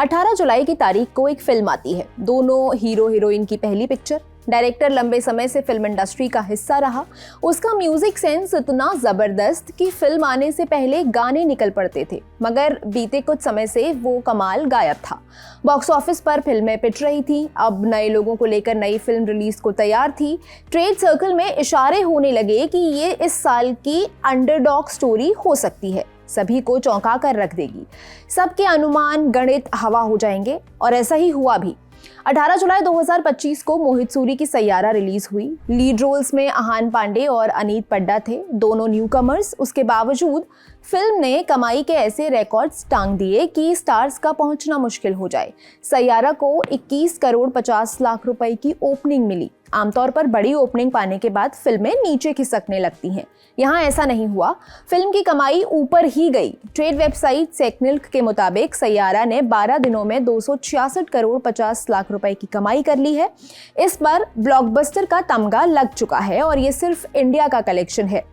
18 जुलाई की तारीख को एक फिल्म आती है। दोनों हीरो हीरोइन की पहली पिक्चर। डायरेक्टर लंबे समय से फिल्म इंडस्ट्री का हिस्सा रहा। उसका म्यूजिक सेंस इतना जबरदस्त कि फिल्म आने से पहले गाने निकल पड़ते थे, मगर बीते कुछ समय से वो कमाल गायब था। बॉक्स ऑफिस पर फिल्में पिट रही थी। अब नए लोगों को लेकर नई फिल्म रिलीज को तैयार थी। ट्रेड सर्कल में इशारे होने लगे कि ये इस साल की अंडरडॉग स्टोरी हो सकती है, सभी को चौंका कर रख देगी। सबके अनुमान गणित हवा हो जाएंगे और ऐसा ही हुआ भी। 18 जुलाई 2025 को मोहित सूरी की सैयारा रिलीज हुई। लीड रोल्स में आहान पांडे और अनीत पड्डा थे, दोनों न्यू कमर्स। उसके बावजूद फिल्म ने कमाई के ऐसे रिकॉर्ड्स टांग दिए कि स्टार्स का पहुंचना मुश्किल हो जाए। सैयारा को 21 करोड़ 50 लाख रुपए की ओपनिंग मिली। आमतौर पर बड़ी ओपनिंग पाने के बाद फिल्में नीचे खिसकने लगती हैं। यहाँ ऐसा नहीं हुआ, फिल्म की कमाई ऊपर ही गई। ट्रेड वेबसाइट सेकनिल्क के मुताबिक सैयारा ने 12 दिनों में 266 करोड़ 50 लाख रुपए की कमाई कर ली है। इस पर ब्लॉकबस्टर का तमगा लग चुका है और ये सिर्फ इंडिया का कलेक्शन है।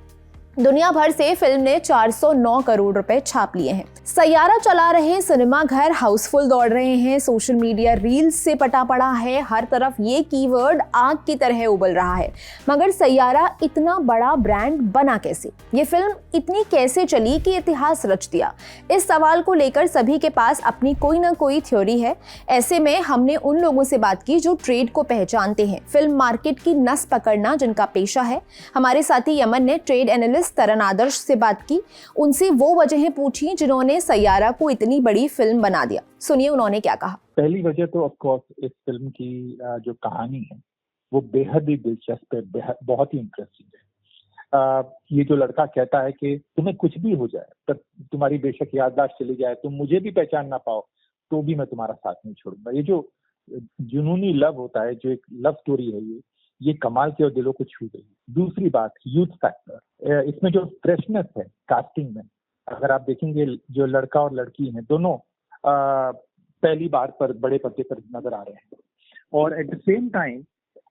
दुनिया भर से फिल्म ने 409 करोड़ रुपए छाप लिए हैं। सैयारा चला रहे सिनेमा घर हाउसफुल दौड़ रहे हैं। सोशल मीडिया रील्स से पटा पड़ा है। हर तरफ ये कीवर्ड आग की तरह उबल रहा है। मगर सैयारा इतना बड़ा ब्रांड बना कैसे? ये फिल्म इतनी कैसे चली कि इतिहास रच दिया? इस सवाल को लेकर सभी के पास अपनी कोई ना कोई थ्योरी है। ऐसे में हमने उन लोगों से बात की जो ट्रेड को पहचानते हैं, फिल्म मार्केट की नस पकड़ना जिनका पेशा है। हमारे साथी यमन ने ट्रेड एनालिस्ट तरन आदर्श से बात की। उनसे वो वजहें पूछी जिन्होंने सैयारा को इतनी बड़ी फिल्म बना दिया। सुनिए उन्होंने क्या कहा। पहली वजह तो ऑफ कोर्स इस फिल्म की जो कहानी है वो बेहद ही दिलचस्प है, बहुत ही इंटरेस्टिंग है। ये जो लड़का कहता है कि तुम्हें कुछ भी हो जाए, पर तुम्हारी बेशक याददाश्त चली जाए, तुम मुझे भी पहचान ना पाओ, तो भी मैं तुम्हारा साथ नहीं छोड़ूंगा। ये जो जुनूनी लव होता है, जो एक लव स्टोरी है, ये कमाल के और दिलों को छू गई। दूसरी बात, यूथ फैक्टर। इसमें जो फ्रेशनेस है कास्टिंग में, अगर आप देखेंगे जो लड़का और लड़की हैं दोनों पहली बार पर बड़े पर्दे पर नजर आ रहे हैं। और एट द सेम टाइम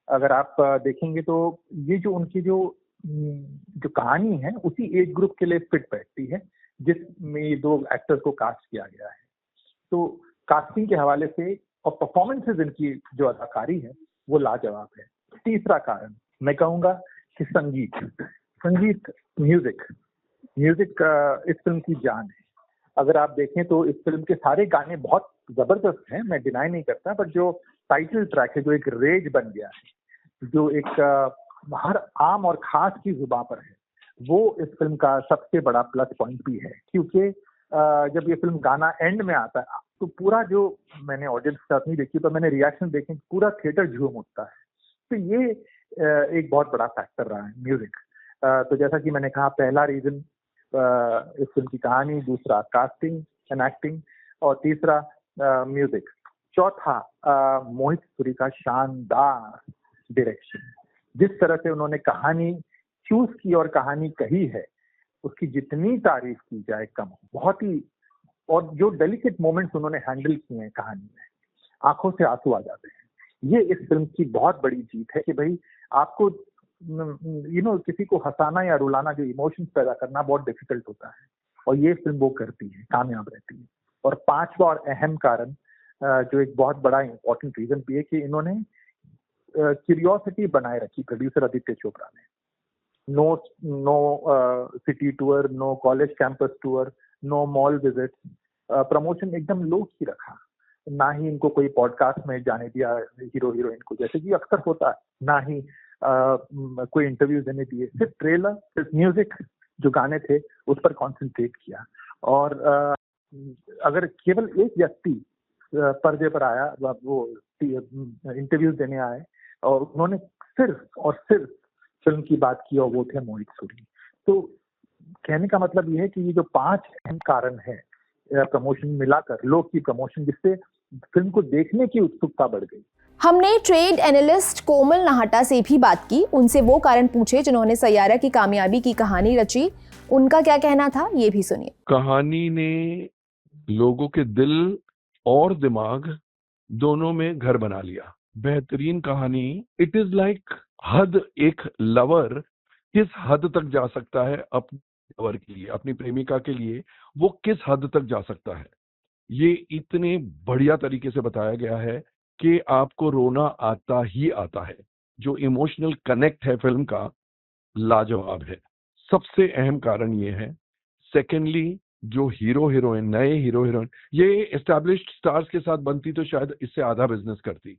अगर आप देखेंगे तो ये जो उनकी जो कहानी है उसी एज ग्रुप के लिए फिट बैठती है जिसमें ये दो एक्टर्स को कास्ट किया गया है। तो कास्टिंग के हवाले से और परफॉर्मेंसेज इनकी जो अदाकारी है वो लाजवाब है। तीसरा कारण मैं कहूँगा कि संगीत म्यूजिक इस फिल्म की जान है। अगर आप देखें तो इस फिल्म के सारे गाने बहुत जबरदस्त हैं, मैं डिनाई नहीं करता, पर जो टाइटल ट्रैक है, जो एक रेज बन गया है, जो एक हर आम और खास की जुबान पर है, वो इस फिल्म का सबसे बड़ा प्लस पॉइंट भी है। क्योंकि जब ये फिल्म गाना एंड में आता है तो पूरा जो मैंने ऑडियंस के साथ नहीं देखी पर मैंने रिएक्शन देखे, पूरा थिएटर झूम उठता है। तो ये एक बहुत बड़ा फैक्टर रहा है म्यूजिक। तो जैसा कि मैंने कहा, पहला रीजन इस फिल्म की कहानी, दूसरा कास्टिंग एंड एक्टिंग, और तीसरा म्यूजिक। चौथा मोहित सूरी का शानदार डायरेक्शन। जिस तरह से उन्होंने कहानी चूज की और कहानी कही है, उसकी जितनी तारीफ की जाए कम। बहुत ही, और जो डेलिकेट मोमेंट्स उन्होंने हैंडल किए हैं कहानी में, आंखों से आंसू आ जाते हैं। ये इस फिल्म की बहुत बड़ी जीत है कि भाई आपको किसी को हंसाना या रुलाना, जो इमोशंस पैदा करना बहुत डिफिकल्ट होता है, और ये फिल्म वो करती है, कामयाब रहती है। और पांचवा और अहम कारण, जो एक बहुत बड़ा इंपॉर्टेंट रीजन भी है, कि इन्होंने क्यूरियोसिटी बनाए रखी प्रोड्यूसर आदित्य चोपड़ा ने। No city tour, no college campus tour, no mall visit, promotion एकदम लो की रखा। ना ही इनको कोई पॉडकास्ट में जाने दिया हीरो हीरोइन को, जैसे कि अक्सर होता है, ना ही कोई इंटरव्यू देने दिए। सिर्फ ट्रेलर, सिर्फ म्यूजिक, जो गाने थे उस पर कॉन्सेंट्रेट किया। और अगर केवल एक व्यक्ति पर्दे पर आया, वो इंटरव्यू देने आए और उन्होंने सिर्फ और सिर्फ फिल्म की बात की, और वो थे मोहित सूरी। तो कहने का मतलब ये है कि ये जो 5 अहम कारण है प्रमोशन मिलाकर, लोग की प्रमोशन, जिससे फिल्म को देखने की उत्सुकता बढ़ गई। हमने ट्रेड एनालिस्ट कोमल नाहटा से भी बात की। उनसे वो कारण पूछे जिन्होंने सैयारा की कामयाबी की कहानी रची। उनका क्या कहना था, ये भी सुनिए। कहानी ने लोगों के दिल और दिमाग दोनों में घर बना लिया। बेहतरीन कहानी। इट इज लाइक हद, एक लवर किस हद तक जा सकता है अपने लवर के लिए, अपनी प्रेमिका के लिए, वो किस हद तक जा सकता है। ये इतने बढ़िया तरीके से बताया गया है कि आपको रोना आता ही आता है। जो इमोशनल कनेक्ट है फिल्म का, लाजवाब है। सबसे अहम कारण ये है। सेकेंडली, जो हीरो हीरोइन, नए हीरो हीरोइन, ये एस्टैब्लिश्ड स्टार्स के साथ बनती तो शायद इससे आधा बिजनेस करती।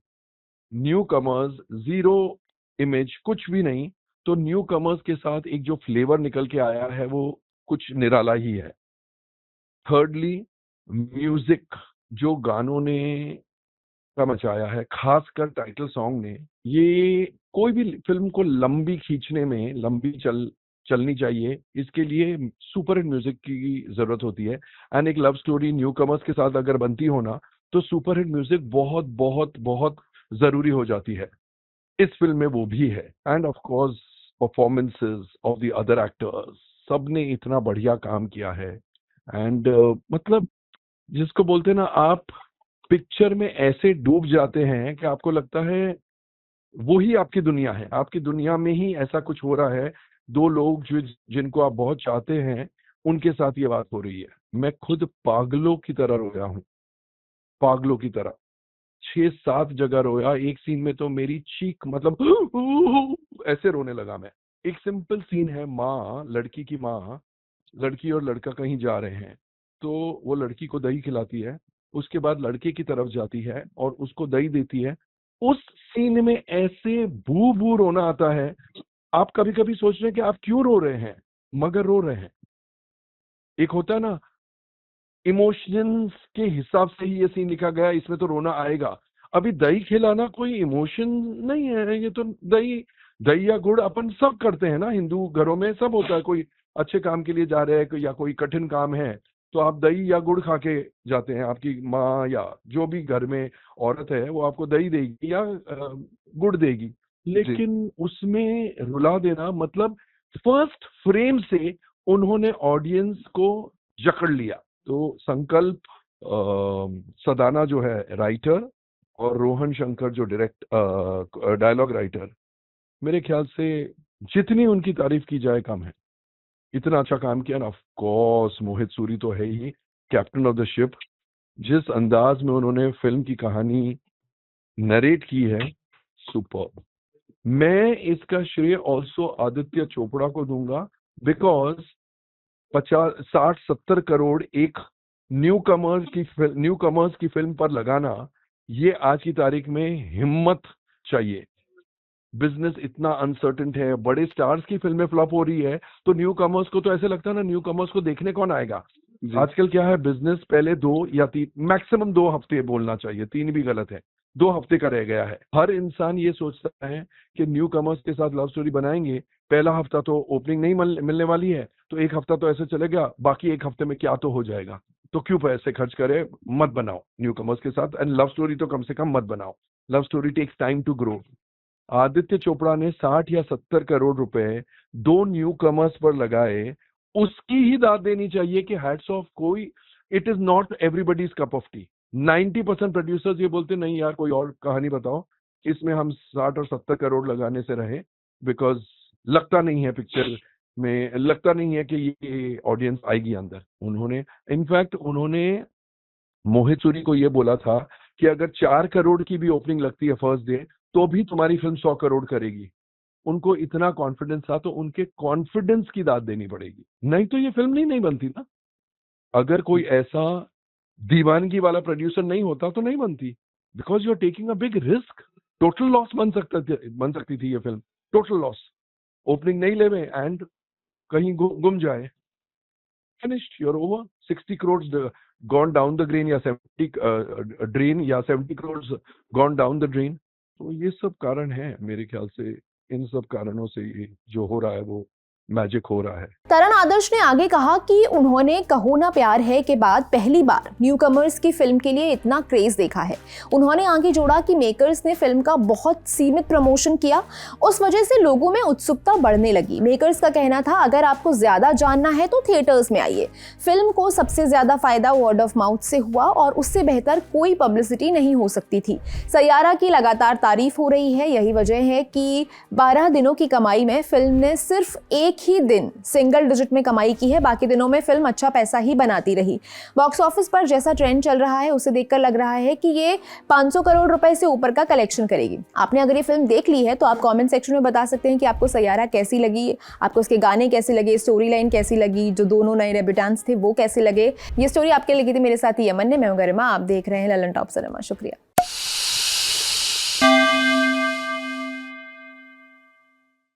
न्यू कमर्स, जीरो इमेज, कुछ भी नहीं, तो न्यू कमर्स के साथ एक जो फ्लेवर निकल के आया है वो कुछ निराला ही है। थर्डली, म्यूजिक, जो गानों ने का मचाया है, खासकर टाइटल सॉन्ग ने, ये कोई भी फिल्म को लंबी खींचने में, लंबी चलनी चाहिए, इसके लिए सुपर हिट म्यूजिक की जरूरत होती है। एंड एक लव स्टोरी न्यू कमर्स के साथ अगर बनती हो ना, तो सुपर हिट म्यूजिक बहुत बहुत बहुत जरूरी हो जाती है। इस फिल्म में वो भी है। End of course performances of the other actors, सबने इतना बढ़िया काम किया है। एंड मतलब जिसको बोलते हैं ना, आप पिक्चर में ऐसे डूब जाते हैं कि आपको लगता है वो ही आपकी दुनिया है, आपकी दुनिया में ही ऐसा कुछ हो रहा है। दो लोग जिनको आप बहुत चाहते हैं, उनके साथ ये बात हो रही है। मैं खुद पागलों की तरह रोया हूँ, पागलों की तरह 6-7 जगह रोया। एक सीन में तो मेरी चीख, मतलब ऐसे रोने लगा मैं। एक सिंपल सीन है, माँ, लड़की की माँ, लड़की और लड़का कहीं जा रहे हैं, तो वो लड़की को दही खिलाती है, उसके बाद लड़के की तरफ जाती है और उसको दही देती है। उस सीन में ऐसे बू बू रोना आता है। आप कभी कभी सोच रहे हैं कि आप क्यों रो रहे हैं, मगर रो रहे हैं। एक होता है ना, इमोशंस के हिसाब से ही ये सीन लिखा गया, इसमें तो रोना आएगा। अभी दही खिलाना कोई इमोशन नहीं है, ये तो दही दही या गुड़ अपन सब करते हैं ना, हिंदू घरों में सब होता है। कोई अच्छे काम के लिए जा रहे हैं या कोई कठिन काम है, तो आप दही या गुड़ खा के जाते हैं। आपकी माँ या जो भी घर में औरत है, वो आपको दही देगी या गुड़ देगी। लेकिन उसमें रुला देना, मतलब फर्स्ट फ्रेम से उन्होंने ऑडियंस को जकड़ लिया। तो संकल्प सदाना जो है राइटर, और रोहन शंकर जो डायलॉग राइटर, मेरे ख्याल से जितनी उनकी तारीफ की जाए कम है। इतना अच्छा काम किया ना। ऑफ कोर्स मोहित सूरी तो है ही, कैप्टन ऑफ द शिप। जिस अंदाज में उन्होंने फिल्म की कहानी नरेट की है, सुपर। मैं इसका श्रेय ऑल्सो आदित्य चोपड़ा को दूंगा, बिकॉज 50-60-70 करोड़ एक न्यू कमर्स की फिल्म पर लगाना, ये आज की तारीख में हिम्मत चाहिए। बिजनेस इतना अनसर्टेन है, बड़े स्टार्स की फिल्में फ्लॉप हो रही है, तो न्यू कमर्स को तो ऐसे लगता है ना, न्यू कमर्स को देखने कौन आएगा। आजकल क्या है, बिजनेस पहले 2 या 3, मैक्सिमम 2 हफ्ते बोलना चाहिए, 3 भी गलत है, 2 हफ्ते का रह गया है। हर इंसान ये सोचता है कि न्यू कमर्स के साथ लव स्टोरी बनाएंगे, पहला हफ्ता तो ओपनिंग नहीं मिलने वाली है, तो एक हफ्ता तो ऐसे चलेगा, बाकी एक हफ्ते में क्या तो हो जाएगा, तो क्यों पैसे खर्च करे, मत बनाओ न्यू कमर्स के साथ। एंड लव स्टोरी तो कम से कम मत बनाओ, love story takes time to grow. Aditya Chopra ने 60 या 70 करोड़ रुपए 2 न्यू कमर्स पर लगाए, उसकी ही दाद देनी चाहिए कि हैट्स ऑफ। कोई, it is not everybody's cup of T. 90% producers ये बोलते नहीं यार, कोई और कहानी बताओ, इसमें हम 60 और 70 करोड़ लगाने से रहे, बिकॉज लगता नहीं है पिक्चर में, लगता नहीं है कि ये ऑडियंस आएगी अंदर। उन्होंने इनफैक्ट मोहित सूरी को ये बोला था कि अगर 4 करोड़ की भी ओपनिंग लगती है फर्स्ट डे, तो भी तुम्हारी फिल्म 100 करोड़ करेगी। उनको इतना कॉन्फिडेंस था, तो उनके कॉन्फिडेंस की दाद देनी पड़ेगी, नहीं तो ये फिल्म नहीं बनती ना। अगर कोई ऐसा दीवानगी वाला प्रोड्यूसर नहीं होता तो नहीं बनती, because you are taking a big risk. Total loss बन सकती थी ये फिल्म, टोटल लॉस। ओपनिंग नहीं लेवे एंड कहीं गुम जाए, finished, you're over. 60 crores gone down the drain, या 70 drain, या 70 crores gone down the drain। तो ये सब कारण है मेरे ख्याल से। इन सब कारणों से ये जो हो रहा है वो मैजिक हो रहा है। तरण आदर्श ने आगे कहा कि उन्होंने कहो ना प्यार है के बाद पहली बार न्यू कमर्स की फिल्म के लिए इतना क्रेज देखा है। उन्होंने आगे जोड़ा कि मेकर्स ने फिल्म का बहुत सीमित प्रमोशन किया, उस वजह से लोगों में उत्सुकता बढ़ने लगी। मेकर्स का कहना था, अगर आपको ज्यादा जानना है तो थिएटर्स में आइए। फिल्म को सबसे ज्यादा फायदा वर्ड ऑफ माउथ से हुआ और उससे बेहतर कोई पब्लिसिटी नहीं हो सकती थी। सैयारा की लगातार तारीफ हो रही है, यही वजह है कि 12 दिनों की कमाई में फिल्म ने सिर्फ 1 ही दिन सिंगल डिजिट में कमाई की है, बाकी दिनों में फिल्म अच्छा पैसा ही बनाती रही। बॉक्स ऑफिस पर जैसा ट्रेंड चल रहा है उसे देखकर लग रहा है कि ये 500 करोड़ रुपए से ऊपर का कलेक्शन करेगी। आपने अगर ये फिल्म देख ली है तो आप कमेंट सेक्शन में बता सकते हैं कि आपको सैयारा कैसी लगी, आपको उसके गाने कैसे लगे, स्टोरी लाइन कैसी लगी, जो दोनों नए डेब्यूटेंट्स थे वो कैसे लगे। ये स्टोरी आपके लगी थी, मेरे साथ ही यमन ने, मैं हूं गरिमा, आप देख रहे हैं ललन टॉप सिनेमा। शुक्रिया।